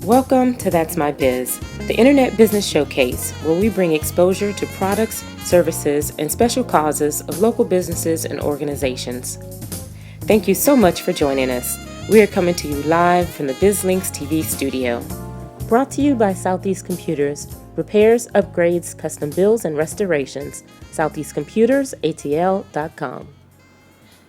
Welcome to That's My Biz, the Internet Business Showcase, where we bring exposure to products, services, and special causes of local businesses and organizations. Thank you so much for joining us. We are coming to you live from the BizLinks TV studio. Brought to you by Southeast Computers, repairs, upgrades, custom builds, and restorations. SoutheastComputersATL.com.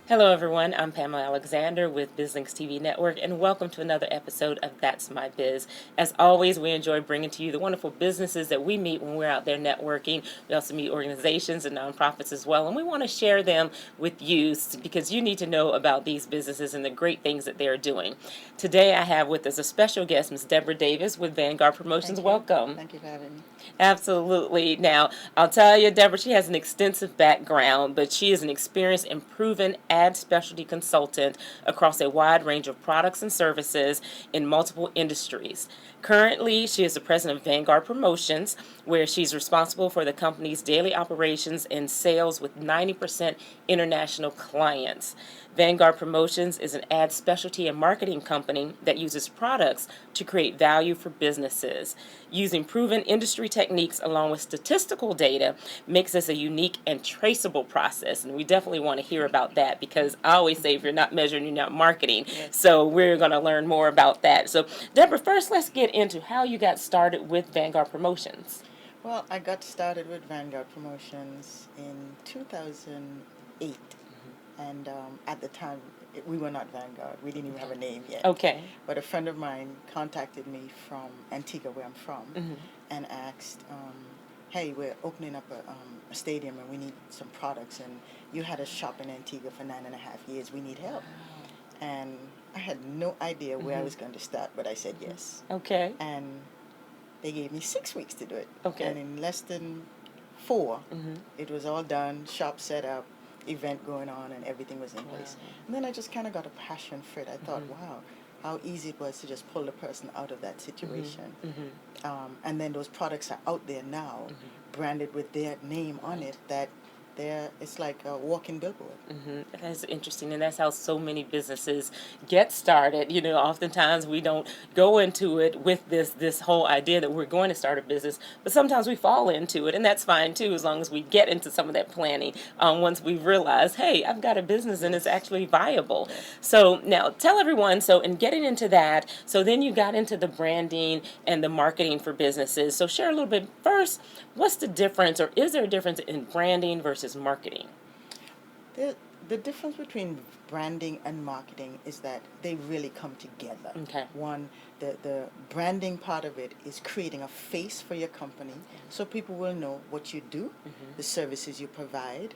Hello everyone, I'm Pamela Alexander with BizLinks TV Network, and welcome to another episode of That's My Biz. As always, we enjoy bringing to you the wonderful businesses that we meet when we're out there networking. We also meet organizations and nonprofits as well, and we want to share them with you because you need to know about these businesses and the great things that they are doing. Today I have with us a special guest, Ms. Deborah Davis with Vanguard Promotions. Welcome. Thank you for having me. Absolutely. Now, I'll tell you, Deborah, she has an extensive background, but she is an experienced and proven ad specialty consultant across a wide range of products and services in multiple industries. Currently, she is the president of Vanguard Promotions, where she's responsible for the company's daily operations and sales with 90% international clients. Vanguard Promotions is an ad specialty and marketing company that uses products to create value for businesses. Using proven industry techniques along with statistical data makes this a unique and traceable process. And we definitely want to hear about that because I always say if you're not measuring, you're not marketing. Yes. So we're going to learn more about that. So Deborah, first let's get into how you got started with Vanguard Promotions. Well, I got started with Vanguard Promotions in 2008. And at the time, we were not Vanguard. We didn't even have a name yet. Okay. But a friend of mine contacted me from Antigua, where I'm from, and asked, hey, we're opening up a stadium and we need some products. And you had a shop in Antigua for 9.5 years. We need help. And I had no idea where I was going to start, but I said yes. Okay. And they gave me 6 weeks to do it. Okay. And in less than 4, it was all done, shop set up, event going on, and everything was in place. And then I just kind of got a passion for it. I thought, wow, how easy it was to just pull the person out of that situation. And then those products are out there now, branded with their name on it, that it's like a walking billboard. That's interesting, and that's how so many businesses get started. You know, oftentimes we don't go into it with this whole idea that we're going to start a business, but sometimes we fall into it, and that's fine too, as long as we get into some of that planning once we realize, hey, I've got a business and it's actually viable. Yes. So now tell everyone, so in getting into that, so then you got into the branding and the marketing for businesses. So share a little bit first, what's the difference, or is there a difference in branding versus marketing? The difference between branding and marketing is that they really come together. Okay. One, the branding part of it is creating a face for your company so people will know what you do, the services you provide,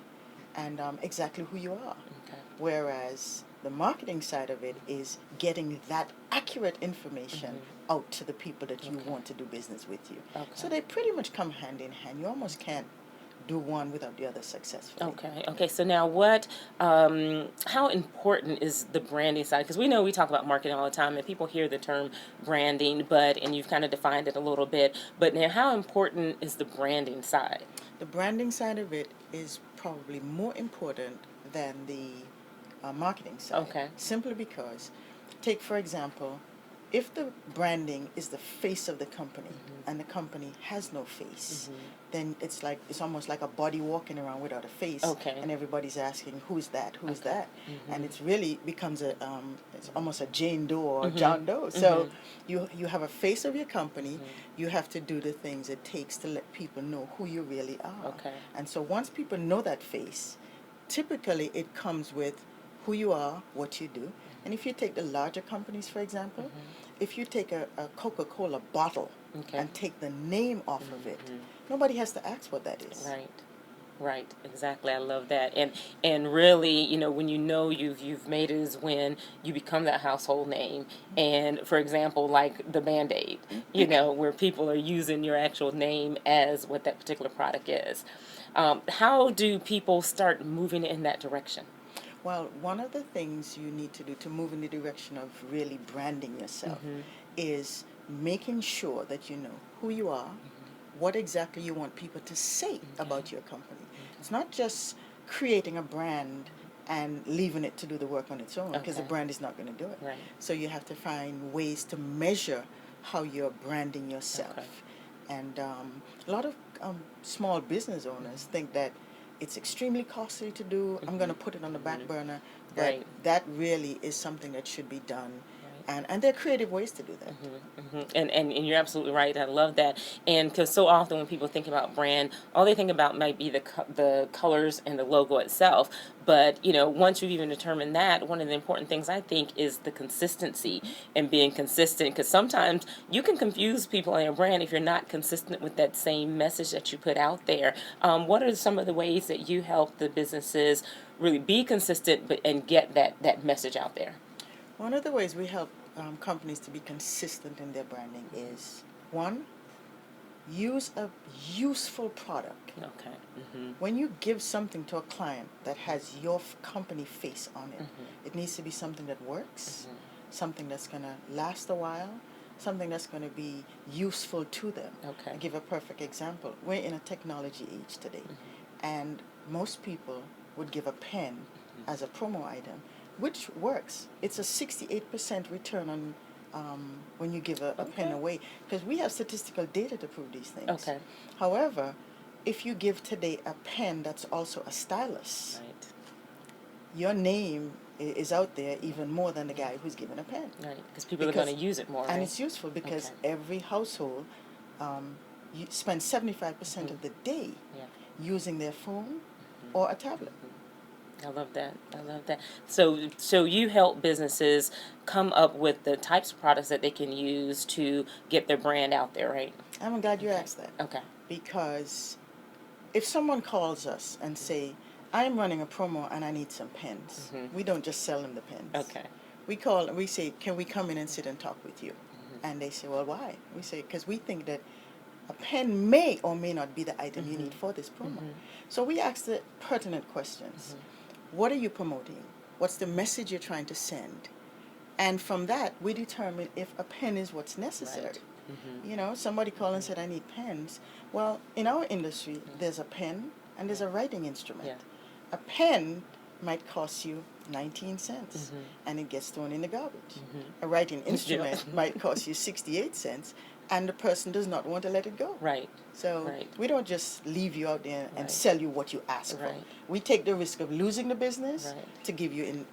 and exactly who you are. Okay. Whereas the marketing side of it is getting that accurate information out to the people that you want to do business with you. Okay. So they pretty much come hand in hand. You almost can't do one without the other successfully. Okay. So now how important is the branding side? Because we know we talk about marketing all the time and people hear the term branding, and you've kind of defined it a little bit, but now how important is the branding side? The branding side of it is probably more important than the marketing side. Okay. Simply because, take for example, if the branding is the face of the company and the company has no face, then it's almost like a body walking around without a face. Okay. And everybody's asking, who's that? Who's that? And it's really becomes it's almost a Jane Doe or John Doe. So you have a face of your company. You have to do the things it takes to let people know who you really are. Okay. And so once people know that face, typically it comes with who you are, what you do. And if you take the larger companies, for example, if you take a Coca-Cola bottle and take the name off of it, nobody has to ask what that is. Right, exactly. I love that. And really, you know, when you know you've made it is when you become that household name. And for example, like the Band-Aid, you know, where people are using your actual name as what that particular product is. How do people start moving in that direction? Well, one of the things you need to do to move in the direction of really branding yourself is making sure that you know who you are, what exactly you want people to say about your company. It's not just creating a brand and leaving it to do the work on its own, because the brand is not going to do it. Right. So you have to find ways to measure how you're branding yourself. Okay. And a lot of small business owners think that it's extremely costly to do. I'm going to put it on the back burner. But Right. that really is something that should be done. Right. And there are creative ways to do that. And you're absolutely right. I love that. And because so often when people think about brand, all they think about might be the colors and the logo itself. But once you've even determined that, one of the important things I think is the consistency and being consistent. Because sometimes you can confuse people on your brand if you're not consistent with that same message that you put out there. What are some of the ways that you help the businesses really be consistent and get that message out there? One of the ways we help companies to be consistent in their branding is, one, use a useful product. Okay. When you give something to a client that has your company face on it, it needs to be something that works, something that's going to last a while, something that's going to be useful to them. Okay. I'll give a perfect example. We're in a technology age today, and most people would give a pen as a promo item, which works. It's a 68% return on when you give a pen away, because we have statistical data to prove these things. Okay. However, if you give today a pen that's also a stylus, Right. your name is out there even more than the guy who's given a pen. Right. Because people are going to use it more. And right? it's useful because Okay. every household you spend 75% of the day using their phone or a tablet. I love that. I love that. So you help businesses come up with the types of products that they can use to get their brand out there, right? I'm glad you asked that. Okay. Because if someone calls us and say, I'm running a promo and I need some pens, we don't just sell them the pens. Okay. We call and we say, can we come in and sit and talk with you? And they say, well, why? We say, because we think that a pen may or may not be the item you need for this promo. So we ask the pertinent questions. What are you promoting? What's the message you're trying to send? And from that, we determine if a pen is what's necessary. Right. Somebody called and said, I need pens. Well, in our industry, there's a pen and there's a writing instrument. Yeah. A pen might cost you 19 cents and it gets thrown in the garbage. A writing instrument might cost you 68 cents and the person does not want to let it go. Right. So Right. we don't just leave you out there and Right. sell you what you ask for. Right. We take the risk of losing the business Right. to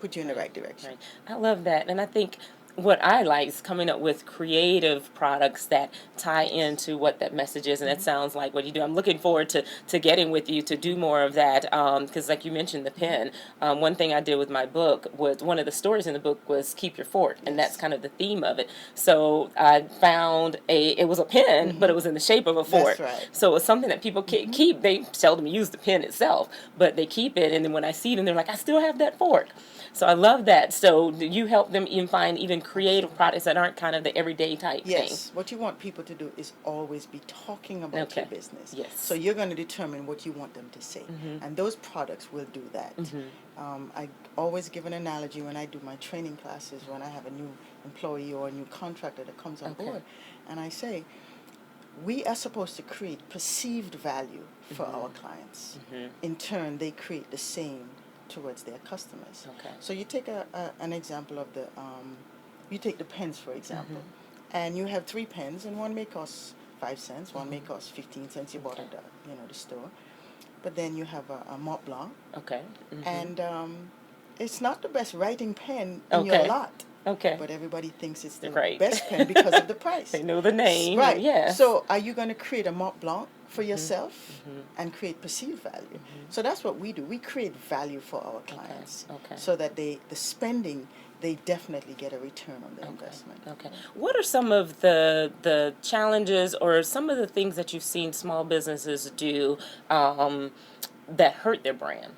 put you in the right direction. Right. I love that. And I think what I like is coming up with creative products that tie into what that message is, and that sounds like what you do. I'm looking forward to getting with you to do more of that, because like you mentioned the pen. One thing I did with my book was, one of the stories in the book was keep your fork, and that's kind of the theme of it. So I found it was a pen, but it was in the shape of a fork. That's right. So it's something that people keep. They seldom use the pen itself, but they keep it, and then when I see them, they're like, I still have that fork. So I love that. So you help them even find even creative products that aren't kind of the everyday type thing. Yes, what you want people to do is always be talking about your business. Yes. So you're going to determine what you want them to say, and those products will do that. I always give an analogy when I do my training classes, when I have a new employee or a new contractor that comes on board, and I say, we are supposed to create perceived value for our clients. In turn, they create the same towards their customers. Okay. So you take an example of you take the pens, for example, and you have 3 pens, and one may cost 5 cents, one may cost 15 cents. You bought at the store, but then you have a Mont Blanc. Okay. And it's not the best writing pen in your lot. Okay. But everybody thinks it's the Right. best pen because of the price. They know the name. Right. Yes. So are you going to create a Mont Blanc for yourself and create perceived value? So that's what we do. We create value for our clients. Okay. So that the spending, they definitely get a return on their investment. Okay. What are some of the challenges or some of the things that you've seen small businesses do that hurt their brand?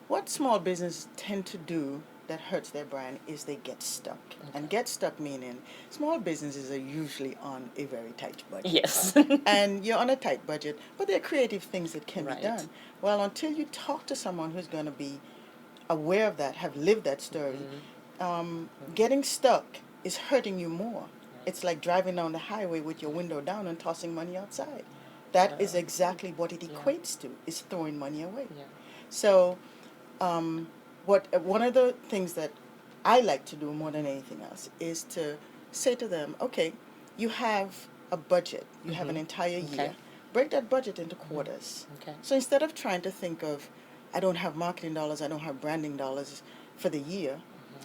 What small businesses tend to do that hurts their brand is they get stuck. And get stuck meaning small businesses are usually on a very tight budget. Yes. And you're on a tight budget, but there are creative things that can Right. be done. Well, until you talk to someone who's going to be aware of that, have lived that story, getting stuck is hurting you more. It's like driving down the highway with your window down and tossing money outside. That is exactly what it equates to, is throwing money away. Yeah. So one of the things that I like to do more than anything else is to say to them, okay, you have a budget, you have an entire Okay. year. Break that budget into quarters. Okay. So instead of trying to think of, I don't have marketing dollars, I don't have branding dollars for the year,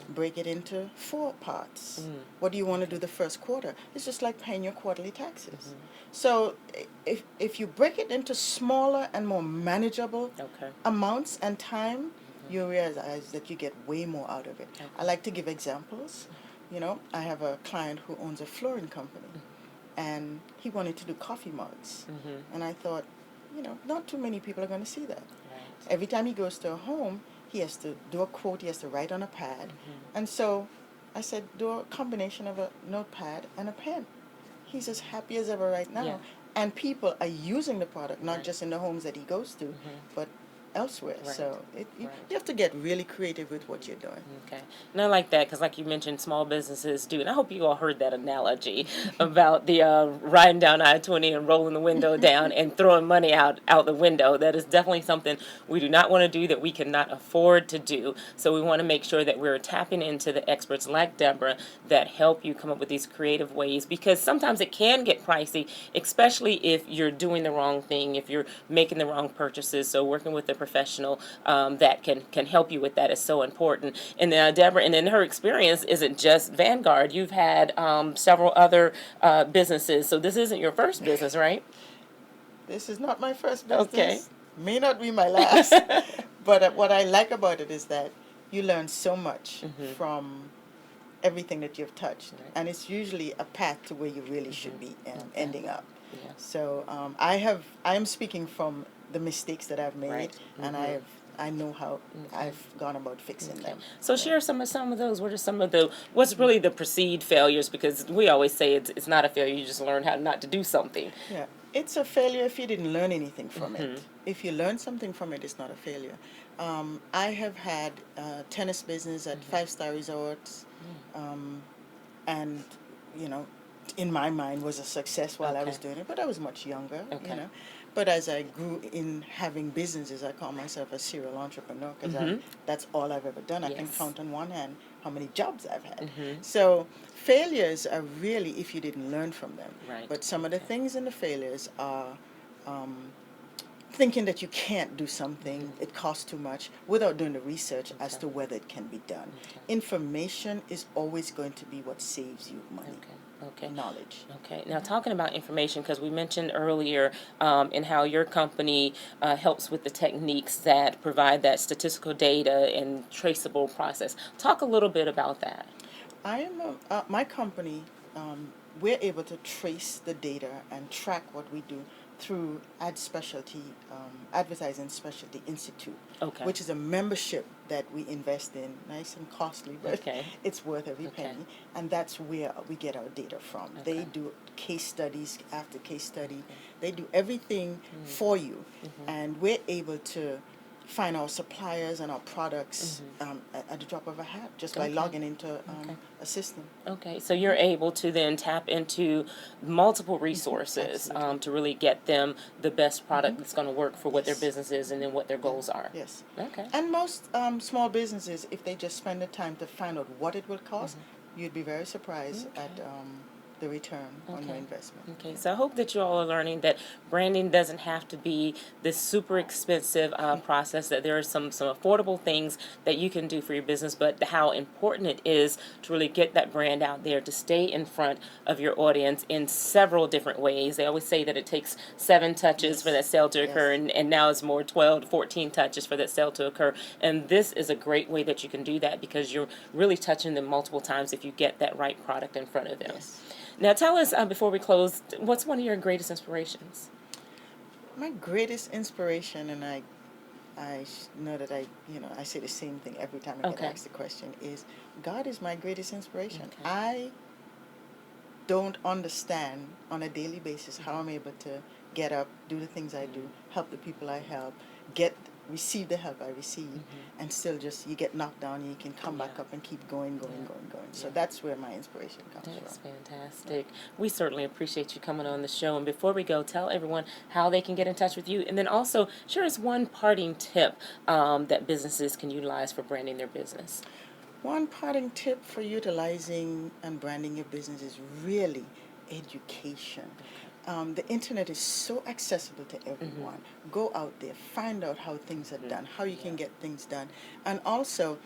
break it into 4 parts. What do you want to do the first quarter? It's just like paying your quarterly taxes. So if you break it into smaller and more manageable Okay. amounts and time, you realize that you get way more out of it. Okay. I like to give examples. You know, I have a client who owns a flooring company, and he wanted to do coffee mugs. And I thought, you know, not too many people are going to see that. Right. Every time he goes to a home, he has to do a quote, he has to write on a pad. And so I said, do a combination of a notepad and a pen. He's as happy as ever right now. Yeah. And people are using the product, not Right. just in the homes that he goes to, but elsewhere. Right. So you Right. have to get really creative with what you're doing. Okay. And I like that because, like you mentioned, small businesses do. And I hope you all heard that analogy about the riding down I-20 and rolling the window down and throwing money out the window. That is definitely something we do not want to do, that we cannot afford to do. So we want to make sure that we're tapping into the experts like Deborah that help you come up with these creative ways, because sometimes it can get pricey, especially if you're doing the wrong thing, if you're making the wrong purchases. So working with a professional that can help you with that is so important. And then Deborah, and in her experience, isn't just Vanguard. You've had several other businesses. So this isn't your first business, right? This is not my first business. Okay. May not be my last. But what I like about it is that you learn so much from everything that you've touched. Right. And it's usually a path to where you really should be ending up. Yeah. So I am speaking from the mistakes that I've made, Right. and I know how I've gone about fixing them. So share some of those. What are some of what's really the perceived failures? Because we always say it's not a failure. You just learn how not to do something. Yeah, it's a failure if you didn't learn anything from it. If you learn something from it, it's not a failure. I have had tennis business at 5-star resorts, and you know, in my mind was a success while I was doing it, but I was much younger. Okay. You know. But as I grew in having businesses, I call myself a serial entrepreneur because that's all I've ever done. I can Yes. count on one hand how many jobs I've had. So failures are really if you didn't learn from them. Right. But some of the things in the failures are thinking that you can't do something, it costs too much, without doing the research as to whether it can be done. Information is always going to be what saves you money. Okay. Knowledge. Okay. Now, talking about information, because we mentioned earlier in how your company helps with the techniques that provide that statistical data and traceable process. Talk a little bit about that. I am my company. We're able to trace the data and track what we do through Advertising Specialty Institute, Okay. which is a membership that we invest in, nice and costly, but it's worth every penny. And that's where we get our data from. They do case studies after case study. They do everything for you, and we're able to find our suppliers and our products at the drop of a hat just by logging into a system. Okay, so you're able to then tap into multiple resources to really get them the best product that's going to work for what their business is and then what their goals are. Yes. Okay. And most small businesses, if they just spend the time to find out what it will cost, you'd be very surprised at the return on your investment. Okay, so I hope that you all are learning that branding doesn't have to be this super expensive process, that there are some affordable things that you can do for your business, but how important it is to really get that brand out there, to stay in front of your audience in several different ways. They always say that it takes 7 touches for that sale to occur, and now it's more 12 to 14 touches for that sale to occur. And this is a great way that you can do that because you're really touching them multiple times if you get that right product in front of them. Yes. Now, tell us before we close, what's one of your greatest inspirations? My greatest inspiration, and I know that I say the same thing every time I get asked the question, is God is my greatest inspiration. Okay. I don't understand on a daily basis how I'm able to get up, do the things I do, help the people I help, receive the help I receive, and still just you get knocked down and you can come back up and keep going. So that's where my inspiration comes That's from. fantastic. We certainly appreciate you coming on the show. And before we go, tell everyone how they can get in touch with you. And then also share us one parting tip that businesses can utilize for branding their business. One parting tip for utilizing and branding your business is really education. The internet is so accessible to everyone. Go out there, find out how things are done, how you can get things done. And also,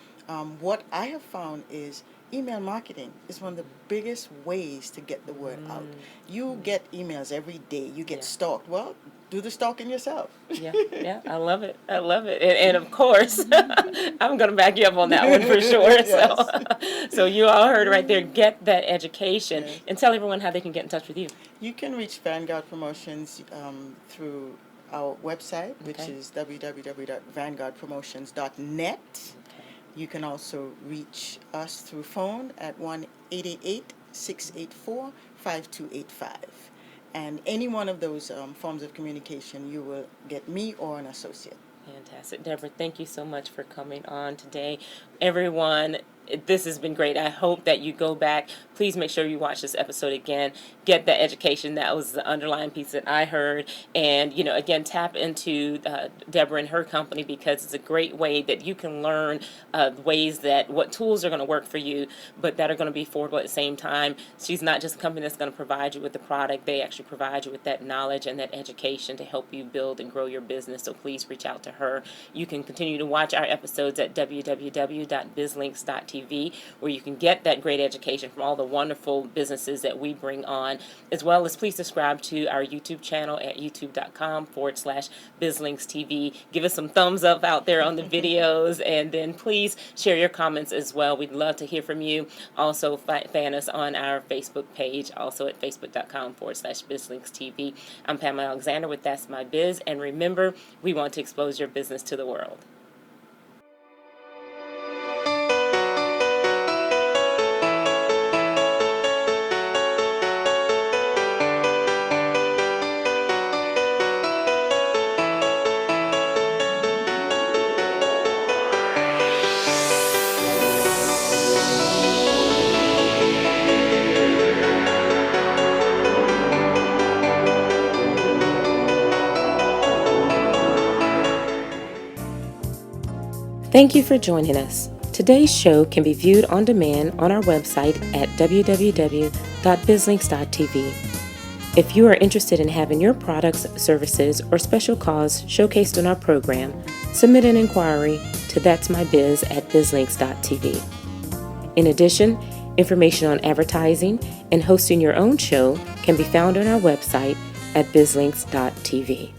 what I have found is email marketing is one of the biggest ways to get the word out. You get emails every day, you get stalked. Well, do the stalking yourself. Yeah, I love it. I love it. And of course, I'm going to back you up on that one for sure. Yes. So you all heard right there, get that education. Yes. And tell everyone how they can get in touch with you. You can reach Vanguard Promotions through our website, which is www.vanguardpromotions.net. You can also reach us through phone at 1-888-684-5285. And any one of those forms of communication, you will get me or an associate. Fantastic. Deborah, thank you so much for coming on today. Everyone, this has been great. I hope that you go back. Please make sure you watch this episode again. Get that education. That was the underlying piece that I heard. And, again, tap into Deborah and her company, because it's a great way that you can learn ways that what tools are going to work for you, but that are going to be affordable at the same time. She's not just a company that's going to provide you with the product. They actually provide you with that knowledge and that education to help you build and grow your business. So please reach out to her. You can continue to watch our episodes at www.bizlinks.tv, where you can get that great education from all the wonderful businesses that we bring on, as well as please subscribe to our YouTube channel at youtube.com/BizLinksTV. Give us some thumbs up out there on the videos, and then please share your comments as well. We'd love to hear from you. Also, fan us on our Facebook page, also at facebook.com/BizLinksTV. I'm Pamela Alexander with That's My Biz, and remember, we want to expose your business to the world. Thank you for joining us. Today's show can be viewed on demand on our website at www.bizlinks.tv. If you are interested in having your products, services, or special cause showcased on our program, submit an inquiry to that'smybiz@bizlinks.tv. In addition, information on advertising and hosting your own show can be found on our website at bizlinks.tv.